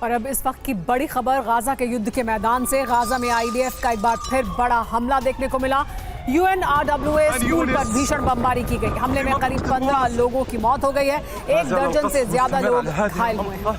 और अब इस वक्त की बड़ी खबर गाजा के युद्ध के मैदान से। गाजा में आईडीएफ का एक बार फिर बड़ा हमला देखने को मिला। UNRWA स्कूल पर भीषण बमबारी की गई। हमले में करीब 15 लोगों की मौत हो गई है। 1 दर्जन से ज्यादा लोग घायल हुए हैं।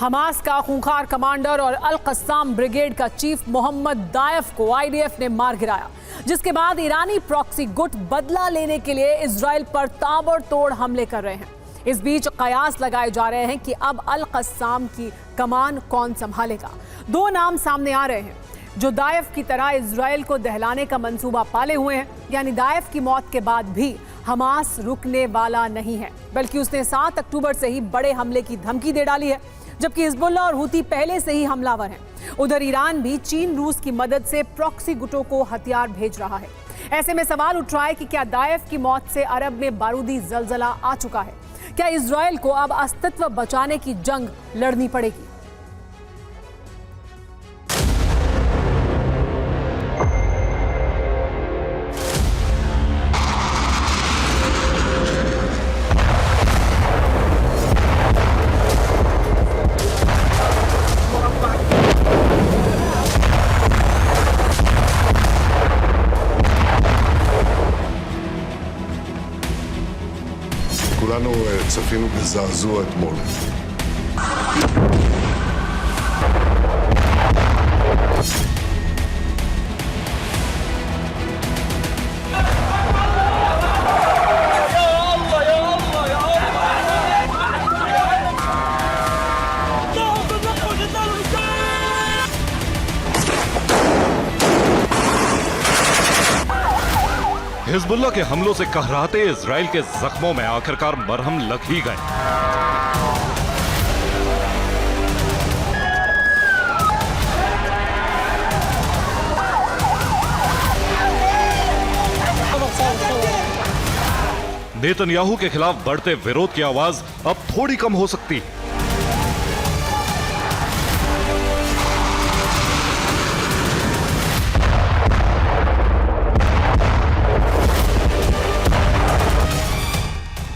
हमास का खूंखार कमांडर और अल कस्साम ब्रिगेड का चीफ मोहम्मद दायफ को आईडीएफ ने मार गिराया, जिसके बाद ईरानी प्रॉक्सी गुट बदला लेने के लिए इजराइल पर ताबड़तोड़ हमले कर रहे हैं। इस बीच कयास लगाए जा रहे हैं कि अब अल कस्साम की कमान कौन संभालेगा। 2 नाम सामने आ रहे हैं जो दायफ की तरह इजराइल को दहलाने का मंसूबा पाले हुए हैं। यानी दायफ की मौत के बाद भी हमास रुकने वाला नहीं है, बल्कि उसने 7 अक्टूबर से ही बड़े हमले की धमकी दे डाली है, जबकि हिजबुल्लाह और हुती पहले से ही हमलावर हैं। उधर ईरान भी चीन रूस की मदद से प्रॉक्सी गुटों को हथियार भेज रहा है। ऐसे में सवाल उठ रहा है कि क्या दायफ की मौत से अरब में बारूदी जलजला आ चुका है? क्या इजराइल को अब अस्तित्व बचाने की जंग लड़नी पड़ेगी? כולנו צפינו בזעזוע אתמול. हिजबुल्लाह के हमलों से कहराते इजराइल के जख्मों में आखिरकार मरहम लग ही गए। नेतन्याहू के खिलाफ बढ़ते विरोध की आवाज अब थोड़ी कम हो सकती है।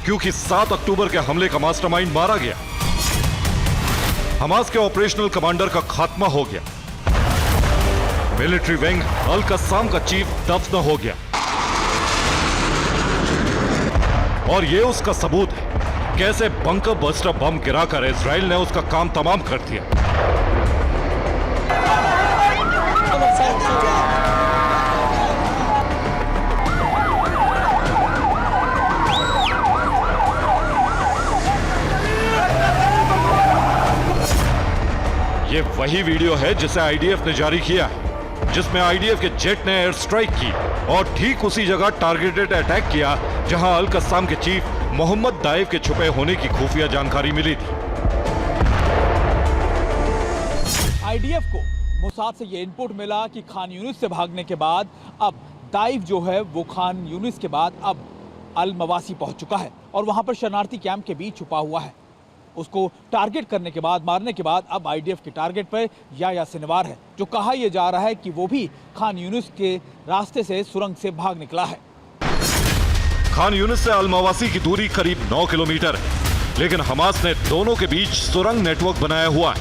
क्योंकि 7 अक्टूबर के हमले का मास्टरमाइंड मारा गया, हमास के ऑपरेशनल कमांडर का खात्मा हो गया, मिलिट्री विंग अल कस्साम का चीफ दफन हो गया। और यह उसका सबूत है कैसे बंकर बस्टर बम गिराकर इजराइल ने उसका काम तमाम कर दिया। ये वही वीडियो है जिसे आईडीएफ ने जारी किया है, जिसमें आईडीएफ के जेट ने एयर स्ट्राइक की और ठीक उसी जगह टारगेटेड अटैक किया जहां अल कस्साम के चीफ मोहम्मद दायफ के छुपे होने की खुफिया जानकारी मिली थी। आईडीएफ को मोसाद से ये इनपुट मिला कि खान यूनिस से भागने के बाद अब दाइफ जो है वो खान यूनिस के बाद अब अल मवासी पहुंच चुका है और वहां पर शरणार्थी कैंप के बीच छुपा हुआ है। उसको टारगेट करने के बाद, मारने के बाद अब आईडीएफ के टारगेट पर या सिनवार है, जो कहा यह जा रहा है कि वो भी खान यूनिस के रास्ते से सुरंग से भाग निकला है। खान यूनिस से अल मवासी की दूरी करीब 9 किलोमीटर है, लेकिन हमास ने दोनों के बीच सुरंग नेटवर्क बनाया हुआ है,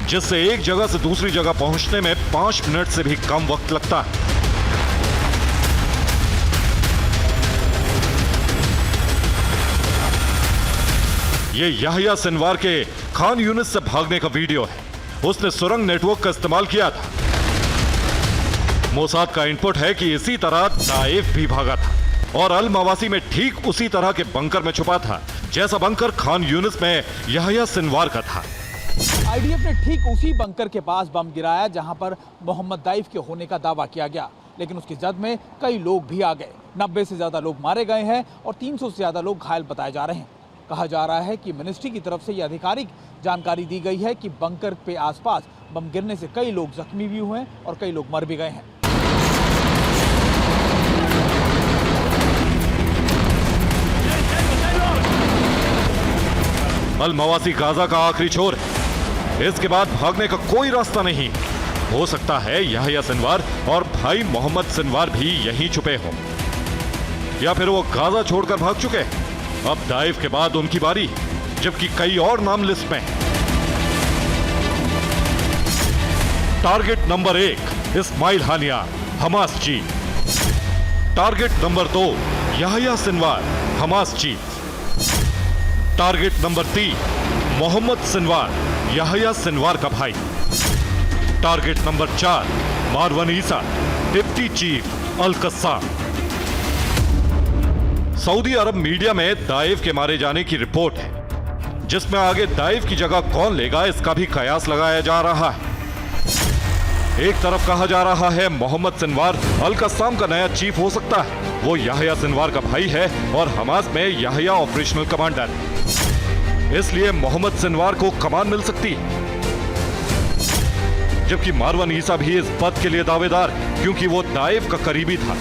जिससे एक जगह से दूसरी जगह पहुंचने में 5 मिनट से भी कम वक्त लगता है। ये याहिया सिनवार के खान यूनिस से भागने का वीडियो है। उसने सुरंग नेटवर्क का इस्तेमाल किया था। मोसाद का इनपुट है कि इसी तरह दाइफ भी भागा था और अल मवासी में ठीक उसी तरह के बंकर में छुपा था जैसा बंकर खान यूनिस में याहिया सिनवार का था। आईडीएफ ने ठीक उसी बंकर के पास बम गिराया जहां पर मोहम्मद दाइफ के होने का दावा किया गया, लेकिन उसकी जद में कई लोग भी आ गए। 90 से ज्यादा लोग मारे गए हैं और 300 से ज्यादा लोग घायल बताए जा रहे हैं। कहा जा रहा है कि मिनिस्ट्री की तरफ से यह आधिकारिक जानकारी दी गई है कि बंकर पे आसपास बम गिरने से कई लोग जख्मी भी हुए हैं और कई लोग मर भी गए हैं। अल मवासी गाजा का आखिरी छोर है। इसके बाद भागने का कोई रास्ता नहीं। हो सकता है याह्या सिनवार और भाई मोहम्मद सिनवार भी यहीं छुपे हों, या फिर वो गाजा छोड़कर भाग चुके। अब दाइफ के बाद उनकी बारी, जबकि कई और नाम लिस्ट में। Target number 1 Ismail Haniyeh, Hamas chief. Target number 2 Yahya Sinwar, Hamas chief. Target number 3 Mohammed Sinwar, Yahya Sinwar का भाई। Target number 4 Marwan Issa, deputy chief al Qassam. Saudi Arab media में दाइफ के मारे जाने की report है, जिसमें आगे दाइफ की जगह कौन लेगा इसका भी कयास लगाया जा रहा है। एक तरफ कहा जा रहा है मोहम्मद सिनवार अल कस्साम का नया चीफ हो सकता है, वो याह्या सिनवार का भाई है और हमास में याह्या ऑपरेशनल कमांडर है, इसलिए मोहम्मद सिनवार को कमान मिल सकती है। जबकि मारवन ईसा भी इस पद के लिए दावेदार है, क्योंकि वो दाइफ का करीबी था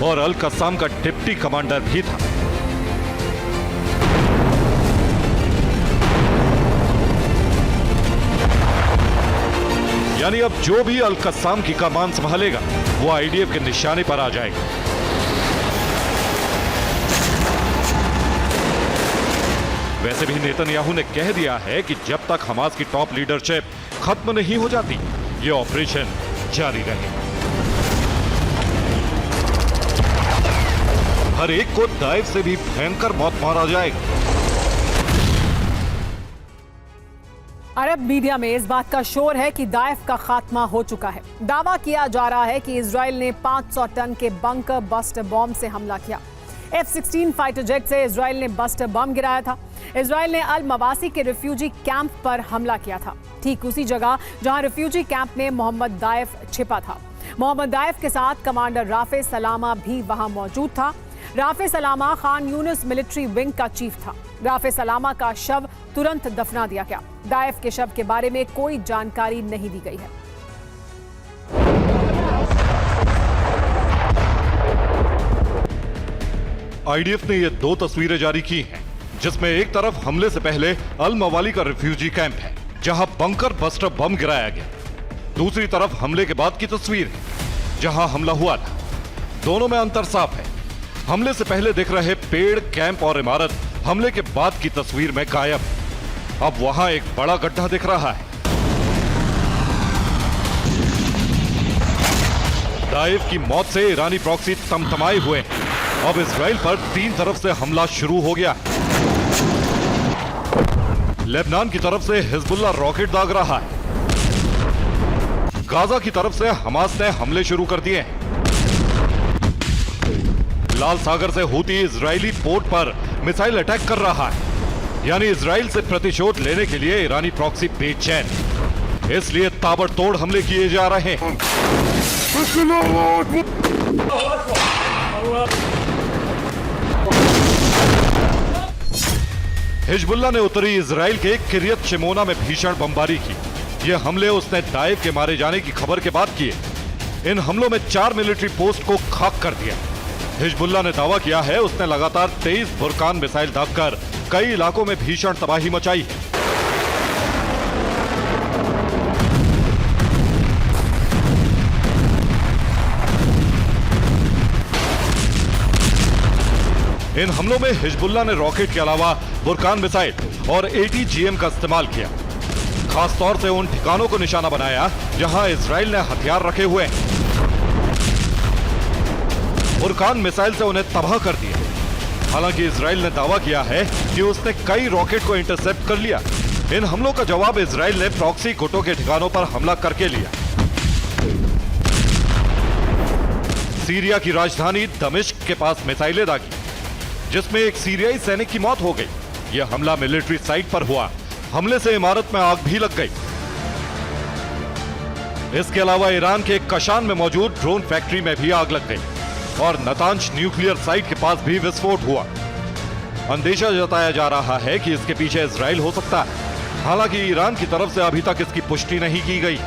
और अल कस्साम का डिप्टी कमांडर भी था। यानी अब जो भी अल कस्साम की कमान संभालेगा वो आईडीएफ के निशाने पर आ जाएगा। वैसे भी नेतन्याहू ने कह दिया है कि जब तक हमास की टॉप लीडरशिप खत्म नहीं हो जाती, ये ऑपरेशन जारी रहेगा। हर एक को दाइफ से भी भयंकर मौत मारा जाएगा। अरब मीडिया में इस बात का शोर है कि दाइफ का खात्मा हो चुका है। दावा किया जा रहा है कि इजराइल ने 500 टन के बंकर बस्टर बॉम्ब से हमला किया। F-16 फाइटर जेट से इजराइल ने बस्टर बम गिराया था। इजराइल ने अल मवासी के रिफ्यूजी कैंप पर हमला किया था, ठीक उसी जगह जहां रिफ्यूजी कैंप में मोहम्मद दाइफ छिपा था। मोहम्मद दाइफ के साथ कमांडर राफे सलामा भी वहां मौजूद था। Rafa Salama Khan Younis military wing का चीफ था। राफे सलामा का शव तुरंत दफना दिया गया। दाइफ के शव के बारे में कोई जानकारी नहीं दी गई है। आईडीएफ ने ये 2 तस्वीरें जारी की हैं, जिसमें एक तरफ हमले से पहले अल मवाली का रिफ्यूजी कैंप है, जहां बंकर बस्टर बम गिराया गया। दूसरी तरफ हमले के बाद की तस्वीर है, जहां हमला हुआ था। दोनों में अंतर साफ है। हमले से पहले दिख रहे पेड़, कैंप और इमारत हमले के बाद की तस्वीर में गायब। अब वहां एक बड़ा गड्ढा दिख रहा है। दाइफ की मौत से ईरानी प्रॉक्सी तमतमाए हुए हैं। अब इजराइल पर 3 तरफ से हमला शुरू हो गया। लेबनान की तरफ से हिजबुल्लाह रॉकेट दाग रहा है। गाजा की तरफ से हमास ने हमले शुरू कर दिए। लाल सागर से हूती इजरायली पोर्ट पर मिसाइल अटैक कर रहा है। यानी इजराइल से प्रतिशोध लेने के लिए ईरानी प्रॉक्सी बेचैन, इसलिए ताबड़तोड़ हमले किए जा रहे हैं। हिजबुल्लाह ने उत्तरी इजराइल के किरियत शिमोना में भीषण बमबारी की। ये हमले उसने दाइफ के मारे जाने की खबर के बाद किए। इन हमलों में 4 मिलिट्री पोस्ट को खाक कर दिया। हिजबुल्लाह ने दावा किया है उसने लगातार 23 बुरकान मिसाइल दागकर कई इलाकों में भीषण तबाही मचाई है। इन हमलों में हिजबुल्लाह ने रॉकेट के अलावा बुरकान मिसाइल और ATGM का इस्तेमाल किया। खास तौर से उन ठिकानों को निशाना बनाया जहां इजराइल ने हथियार रखे हुए हैं। बुरकान मिसाइल से उन्हें तबाह कर दिया। हालांकि इजराइल ने दावा किया है कि उसने कई रॉकेट को इंटरसेप्ट कर लिया। इन हमलों का जवाब इजराइल ने प्रॉक्सी गुटों के ठिकानों पर हमला करके लिया। सीरिया की राजधानी दमिश्क के पास मिसाइलें दागी, जिसमें एक सीरियाई सैनिक की मौत हो गई। यह हमला मिलिट्री साइट पर हुआ। हमले से इमारत में आग भी लग गई। इसके अलावा ईरान के कशान में मौजूद ड्रोन फैक्ट्री में भी आग लग गई और नतांज न्यूक्लियर साइट के पास भी विस्फोट हुआ। अंदेशा जताया जा रहा है कि इसके पीछे इजराइल हो सकता है। हालांकि ईरान की तरफ से अभी तक इसकी पुष्टि नहीं की गई।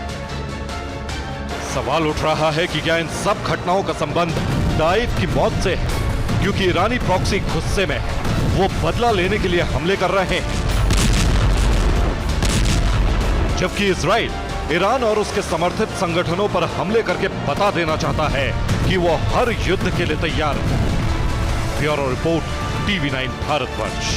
सवाल उठ रहा है कि क्या इन सब घटनाओं का संबंध दाइफ की मौत से है, क्योंकि ईरानी प्रॉक्सी गुस्से में है। वो बदला लेने के लिए हमले कर रहे हैं, जबकि इजराइल ईरान और उसके समर्थित संगठनों पर हमले करके बता देना चाहता है कि वो हर युद्ध के लिए तैयार है। Bureau report, TV9 Bharatvarsh.